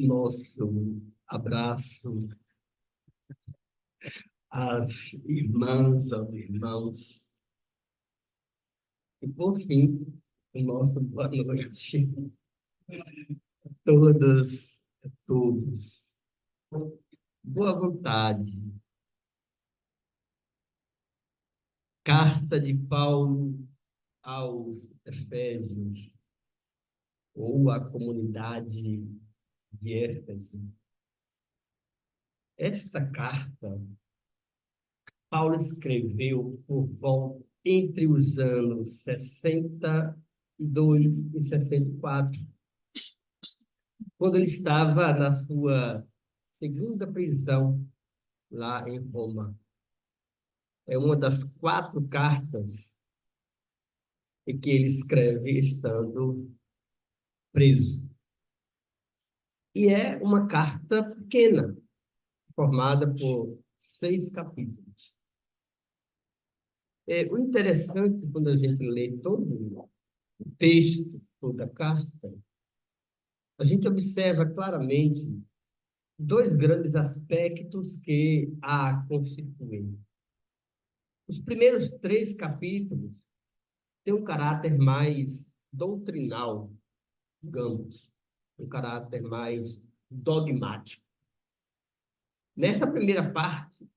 nosso abraço às irmãs, aos irmãos. E, por fim, o nosso boa noite a todas, a todos. Boa vontade. Carta de Paulo aos Efésios, ou à comunidade de Éfeso. Esta carta, Paulo escreveu por volta entre os anos 62 e 64, quando ele estava na sua segunda prisão lá em Roma. É uma das 4 cartas que ele escreve estando preso. E é uma carta pequena, formada por 6 capítulos. O interessante, quando a gente lê todo o texto, toda a carta, a gente observa claramente 2 grandes aspectos que a constituem. Os primeiros 3 capítulos têm um caráter mais doutrinal, digamos, um caráter mais dogmático. Nesta primeira parte,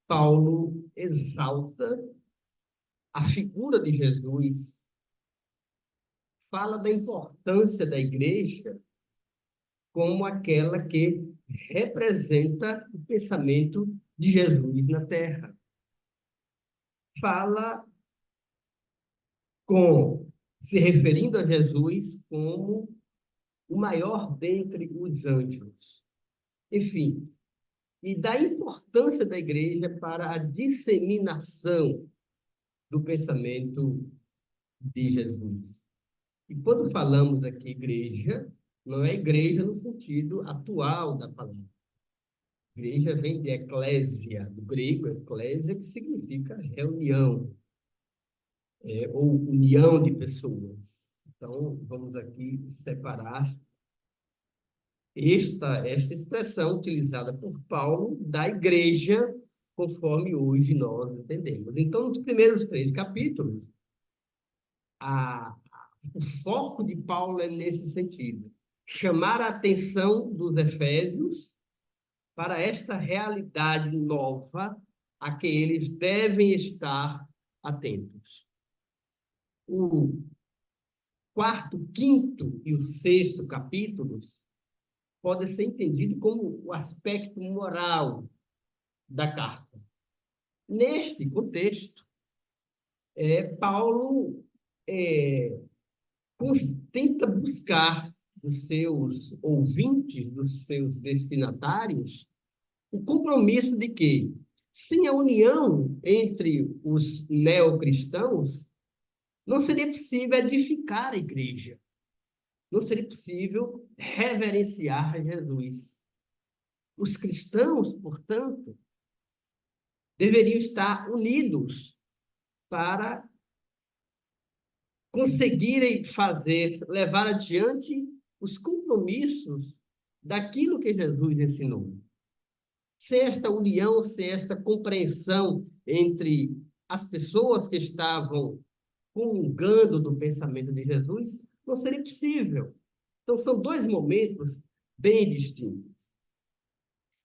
Paulo exalta a figura de Jesus, fala da importância da igreja como aquela que representa o pensamento de Jesus na terra. Fala se referindo a Jesus como o maior dentre os anjos. Enfim, e da importância da igreja para a disseminação do pensamento de Jesus. E quando falamos aqui igreja, não é igreja no sentido atual da palavra. Igreja vem de eclésia, do grego eclésia, que significa reunião, ou união de pessoas. Então, vamos aqui separar esta expressão utilizada por Paulo da igreja, conforme hoje nós entendemos. Então, nos primeiros 3 capítulos, o foco de Paulo é nesse sentido: chamar a atenção dos efésios para esta realidade nova a que eles devem estar atentos. O 4º, 5º e o 6º capítulos podem ser entendidos como o aspecto moral da carta. Neste contexto, Paulo tenta buscar dos seus ouvintes, dos seus destinatários, o compromisso de que, sem a união entre os neocristãos, não seria possível edificar a igreja. Não seria possível reverenciar Jesus. Os cristãos, portanto, deveriam estar unidos para conseguirem levar adiante os compromissos daquilo que Jesus ensinou. Sem esta união, sem esta compreensão entre as pessoas que estavam comungando do pensamento de Jesus, não seria possível. Então, são 2 momentos bem distintos.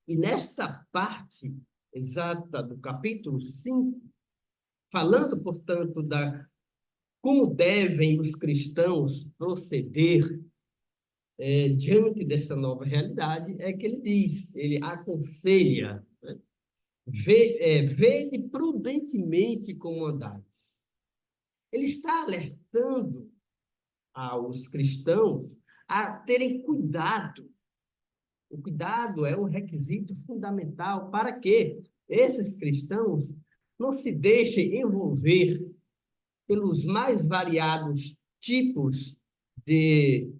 E nesta parte exata do capítulo 5, falando, portanto, como devem os cristãos proceder diante dessa nova realidade, é que ele aconselha, né? Vede prudentemente como andais. Ele está alertando aos cristãos a terem cuidado. O cuidado é um requisito fundamental para que esses cristãos não se deixem envolver pelos mais variados tipos de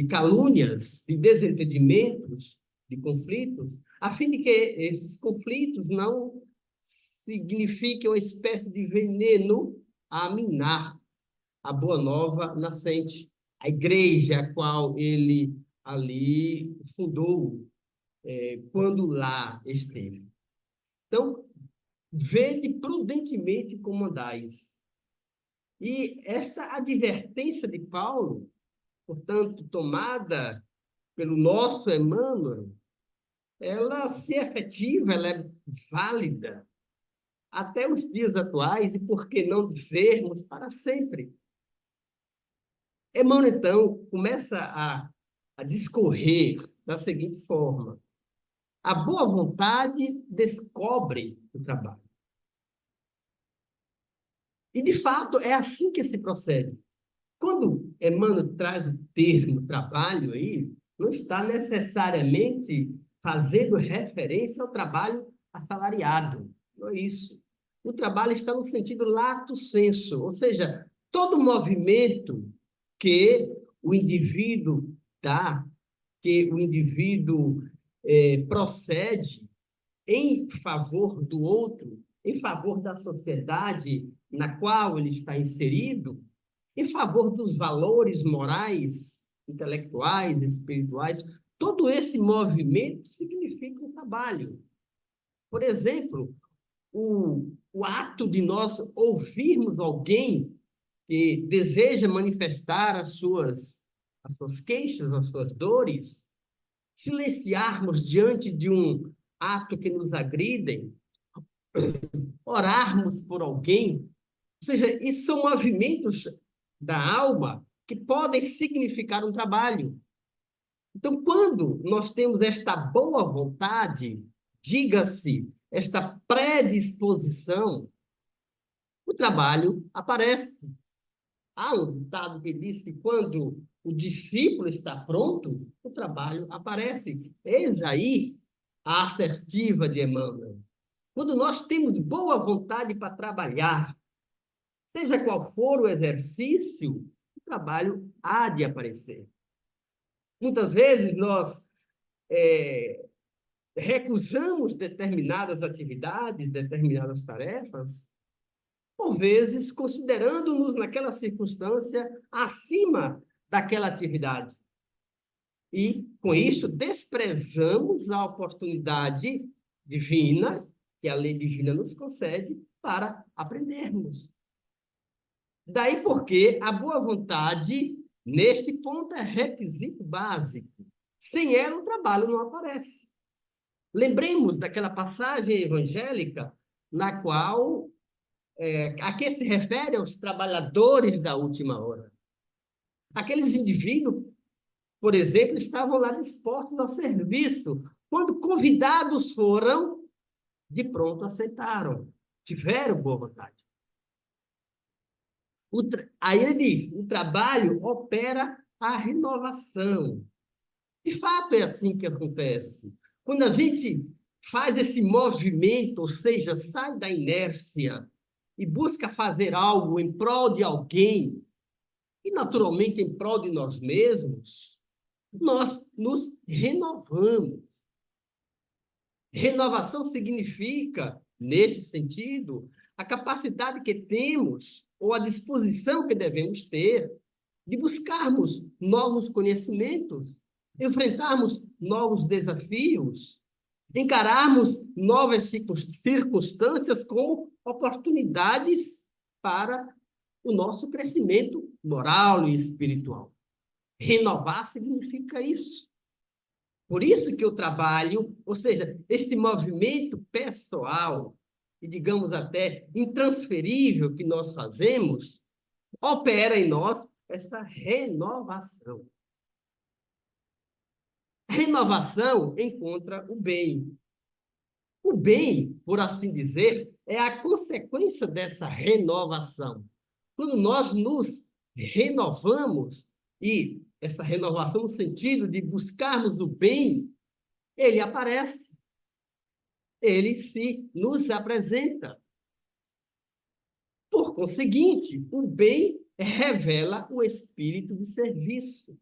calúnias, de desentendimentos, de conflitos, a fim de que esses conflitos não signifiquem uma espécie de veneno a minar a boa nova nascente, a igreja a qual ele ali fundou, quando lá esteve. Então, vede prudentemente como andais. E essa advertência de Paulo, portanto, tomada pelo nosso Emmanuel, ela se efetiva, ela é válida até os dias atuais e, por que não dizermos, para sempre. Emmanuel, então, começa a discorrer da seguinte forma: a boa vontade descobre o trabalho. E, de fato, é assim que se procede. Quando Emmanuel traz o termo trabalho aí, não está necessariamente fazendo referência ao trabalho assalariado. Não é isso. O trabalho está no sentido lato sensu, ou seja, todo movimento que o indivíduo dá, que o indivíduo procede em favor do outro, em favor da sociedade na qual ele está inserido, em favor dos valores morais, intelectuais, espirituais. Todo esse movimento significa um trabalho. Por exemplo, o ato de nós ouvirmos alguém que deseja manifestar as suas queixas, as suas dores, silenciarmos diante de um ato que nos agridem, orarmos por alguém. Ou seja, isso são movimentos da alma que podem significar um trabalho. Então, quando nós temos esta boa vontade, diga-se, esta predisposição, o trabalho aparece. Há um ditado que diz que quando o discípulo está pronto, o trabalho aparece. Eis aí a assertiva de Emmanuel. Quando nós temos boa vontade para trabalhar, seja qual for o exercício, o trabalho há de aparecer. Muitas vezes nós recusamos determinadas atividades, determinadas tarefas, por vezes considerando-nos naquela circunstância acima daquela atividade. E, com isso, desprezamos a oportunidade divina, que a lei divina nos concede, para aprendermos. Daí porque a boa vontade, neste ponto, é requisito básico. Sem ela, o trabalho não aparece. Lembremos daquela passagem evangélica na qual a que se refere aos trabalhadores da última hora. Aqueles indivíduos, por exemplo, estavam lá dispostos ao serviço. Quando convidados foram, de pronto aceitaram, tiveram boa vontade. Aí ele diz, o trabalho opera a renovação. De fato, é assim que acontece. Quando a gente faz esse movimento, ou seja, sai da inércia e busca fazer algo em prol de alguém, e naturalmente em prol de nós mesmos, nós nos renovamos. Renovação significa, neste sentido, a capacidade que temos, ou a disposição que devemos ter, de buscarmos novos conhecimentos, enfrentarmos novos desafios, encararmos novas circunstâncias como oportunidades para o nosso crescimento moral e espiritual. Renovar significa isso. Por isso que o trabalho, ou seja, esse movimento pessoal, e digamos até intransferível que nós fazemos, opera em nós essa renovação. Renovação encontra o bem. O bem, por assim dizer, é a consequência dessa renovação. Quando nós nos renovamos, e essa renovação no sentido de buscarmos o bem, ele aparece, ele se nos apresenta. Por conseguinte, o bem revela o espírito de serviço.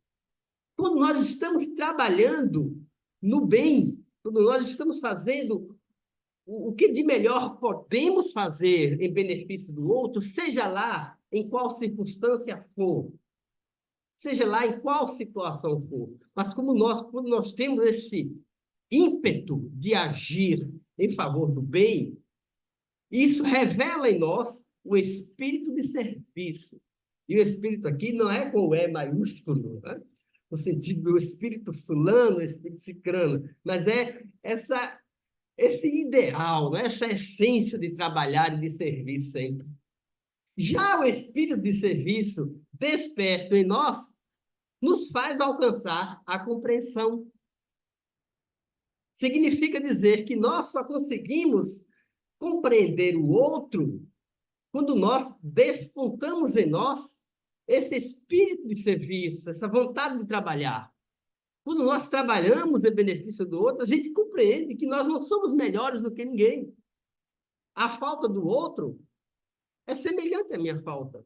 Quando nós estamos trabalhando no bem, quando nós estamos fazendo o que de melhor podemos fazer em benefício do outro, seja lá em qual circunstância for, seja lá em qual situação for. Mas quando nós temos esse ímpeto de agir em favor do bem, isso revela em nós o espírito de serviço. E o espírito aqui não é com o E maiúsculo, né? No sentido do espírito fulano, espírito cicrano, mas é esse ideal, né? Essa essência de trabalhar e de servir sempre. Já o espírito de serviço desperto em nós nos faz alcançar a compreensão. Significa dizer que nós só conseguimos compreender o outro quando nós despontamos em nós esse espírito de serviço, essa vontade de trabalhar. Quando nós trabalhamos em benefício do outro, a gente compreende que nós não somos melhores do que ninguém. A falta do outro é semelhante à minha falta.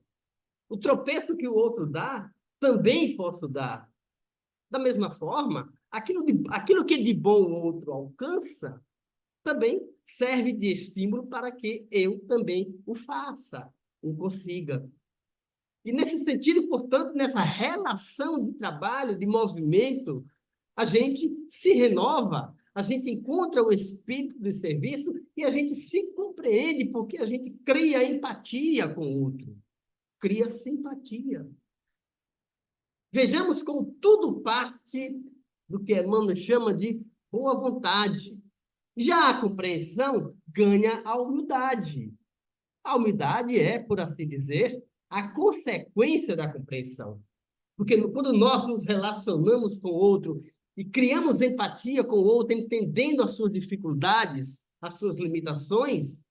O tropeço que o outro dá, também posso dar. Da mesma forma, aquilo que de bom o outro alcança, também serve de estímulo para que eu também o faça, o consiga. E nesse sentido, portanto, nessa relação de trabalho, de movimento, a gente se renova, a gente encontra o espírito de serviço e a gente se compreende porque a gente cria empatia com o outro, cria simpatia. Vejamos como tudo parte do que Emmanuel chama de boa vontade. Já a compreensão ganha a humildade. A humildade é, por assim dizer, a consequência da compreensão. Porque quando nós nos relacionamos com o outro e criamos empatia com o outro, entendendo as suas dificuldades, as suas limitações,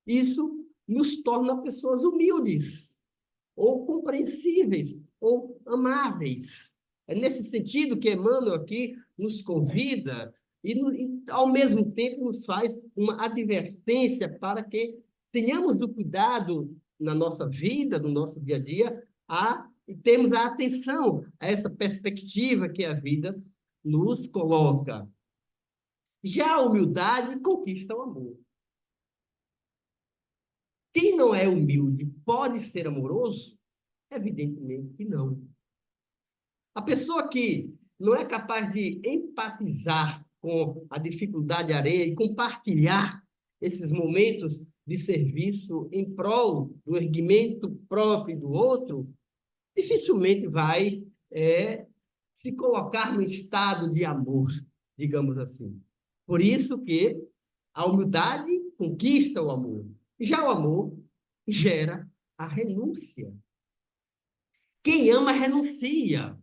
isso nos torna pessoas humildes, ou compreensíveis, ou amáveis. É nesse sentido que Emmanuel aqui nos convida e, ao mesmo tempo, nos faz uma advertência para que tenhamos o cuidado na nossa vida, no nosso dia a dia, e temos a atenção a essa perspectiva que a vida nos coloca. Já a humildade conquista o amor. Quem não é humilde pode ser amoroso? Evidentemente que não. A pessoa que não é capaz de empatizar com a dificuldade alheia e compartilhar esses momentos de serviço em prol do erguimento próprio do outro, dificilmente vai se colocar no estado de amor, digamos assim. Por isso que a humildade conquista o amor. Já o amor gera a renúncia. Quem ama, renuncia.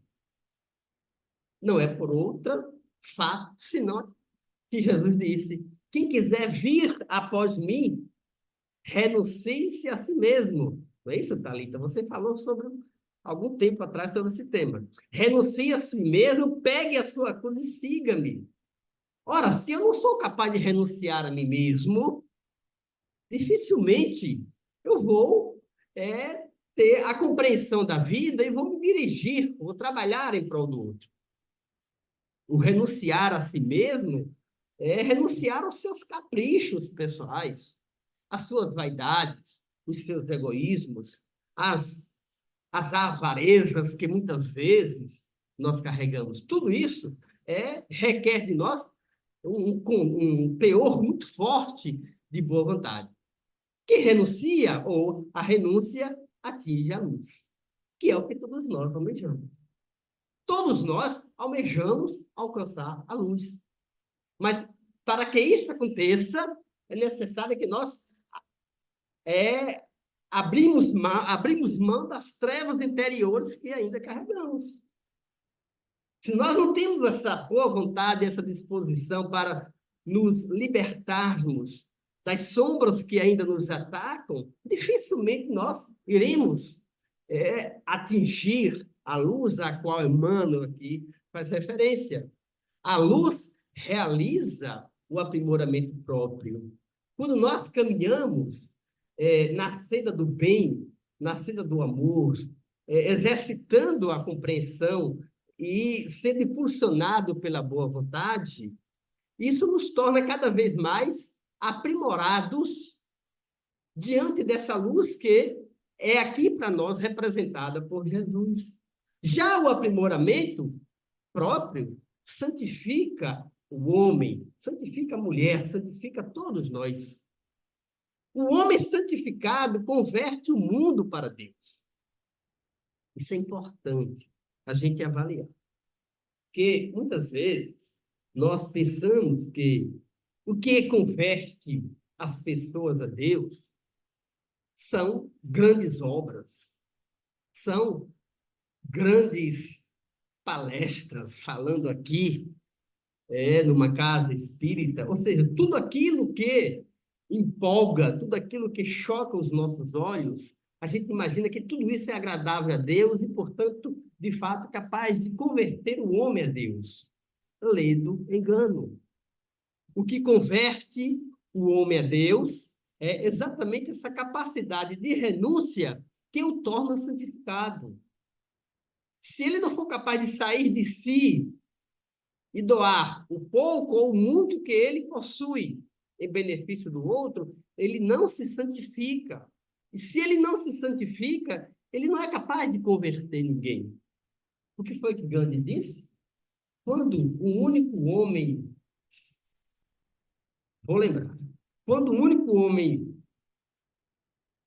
Não é por outro fato, senão que Jesus disse: quem quiser vir após mim, renuncie-se a si mesmo. Não é isso, Thalita? Você falou sobre algum tempo atrás sobre esse tema. Renuncie a si mesmo, pegue a sua cruz e siga-me. Ora, se eu não sou capaz de renunciar a mim mesmo, dificilmente eu vou ter a compreensão da vida e vou me dirigir, vou trabalhar em prol do outro. O renunciar a si mesmo é renunciar aos seus caprichos pessoais, às suas vaidades, os seus egoísmos, às avarezas que muitas vezes nós carregamos. Tudo isso requer de nós um teor muito forte de boa vontade. Quem renuncia, ou a renúncia, atinge a luz, que é o que todos nós almejamos. Todos nós almejamos alcançar a luz. Mas, para que isso aconteça, é necessário que nós abrimos mão das trevas interiores que ainda carregamos. Se nós não temos essa boa vontade, essa disposição para nos libertarmos das sombras que ainda nos atacam, dificilmente nós iremos atingir a luz a qual Emmanuel aqui faz referência. A luz realiza o aprimoramento próprio. Quando nós caminhamos na senda do bem, na senda do amor, exercitando a compreensão e sendo impulsionado pela boa vontade, isso nos torna cada vez mais aprimorados diante dessa luz que é aqui para nós representada por Jesus. Já o aprimoramento próprio santifica o homem, santifica a mulher, santifica todos nós. O homem santificado converte o mundo para Deus. Isso é importante a gente avaliar. Porque muitas vezes nós pensamos que o que converte as pessoas a Deus são grandes obras, são grandes palestras falando aqui, numa casa espírita, ou seja, tudo aquilo que empolga, tudo aquilo que choca os nossos olhos, a gente imagina que tudo isso é agradável a Deus e, portanto, de fato, capaz de converter o homem a Deus. Ledo engano. O que converte o homem a Deus é exatamente essa capacidade de renúncia que o torna santificado. Se ele não for capaz de sair de si e doar o pouco ou muito que ele possui em benefício do outro, ele não se santifica. E se ele não se santifica, ele não é capaz de converter ninguém. O que foi que Gandhi disse? Quando o único homem... Vou lembrar. Quando o único homem...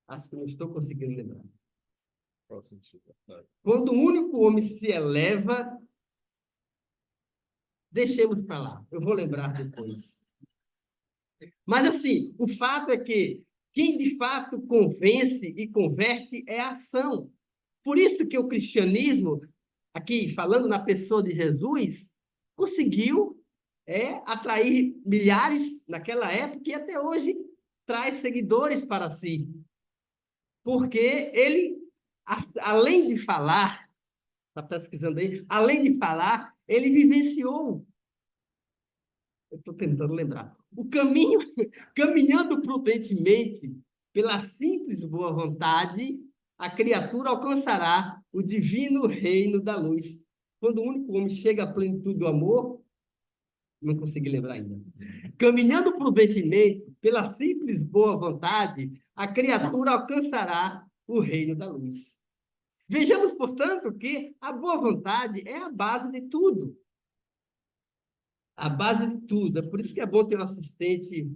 Acho que não estou conseguindo lembrar. Qual o sentido? Quando o único homem se eleva, deixemos para lá. Eu vou lembrar depois. Mas, assim, o fato é que quem de fato convence e converte é a ação. Por isso que o cristianismo, aqui falando na pessoa de Jesus, conseguiu atrair milhares naquela época e até hoje traz seguidores para si. Porque ele, além de falar, está pesquisando aí, além de falar, ele vivenciou. Eu estou tentando lembrar. O caminho, caminhando prudentemente, pela simples boa vontade, a criatura alcançará o divino reino da luz. Quando o único homem chega à plenitude do amor, não consegui lembrar ainda. Caminhando prudentemente, pela simples boa vontade, a criatura alcançará o reino da luz. Vejamos, portanto, que a boa vontade é a base de tudo. A base de tudo. É por isso que é bom ter um assistente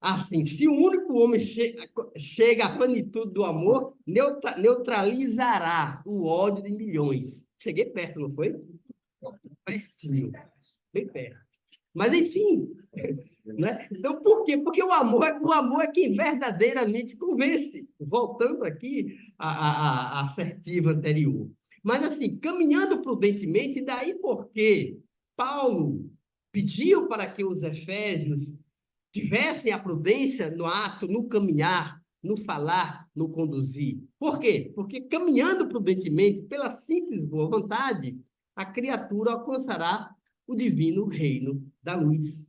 assim. Se o único homem chega à plenitude do amor, neutralizará o ódio de milhões. Cheguei perto, não foi? Pertinho. Bem perto. Mas, enfim. Né? Então, por quê? Porque o amor é quem verdadeiramente convence. Voltando aqui à assertiva anterior. Mas, assim, caminhando prudentemente, daí porque Paulo pediu para que os efésios tivessem a prudência no ato, no caminhar, no falar, no conduzir. Por quê? Porque caminhando prudentemente, pela simples boa vontade, a criatura alcançará o divino reino da luz.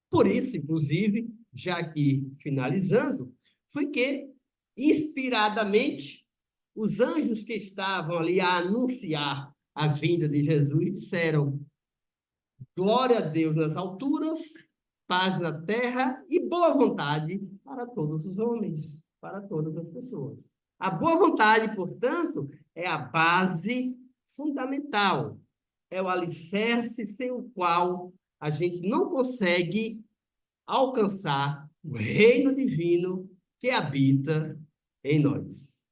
Por isso, inclusive, já aqui finalizando, foi que, inspiradamente, os anjos que estavam ali a anunciar a vinda de Jesus disseram: glória a Deus nas alturas, paz na terra e boa vontade para todos os homens, para todas as pessoas. A boa vontade, portanto, é a base fundamental, é o alicerce sem o qual a gente não consegue alcançar o reino divino que habita em nós.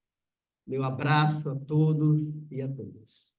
Meu abraço a todos e a todas.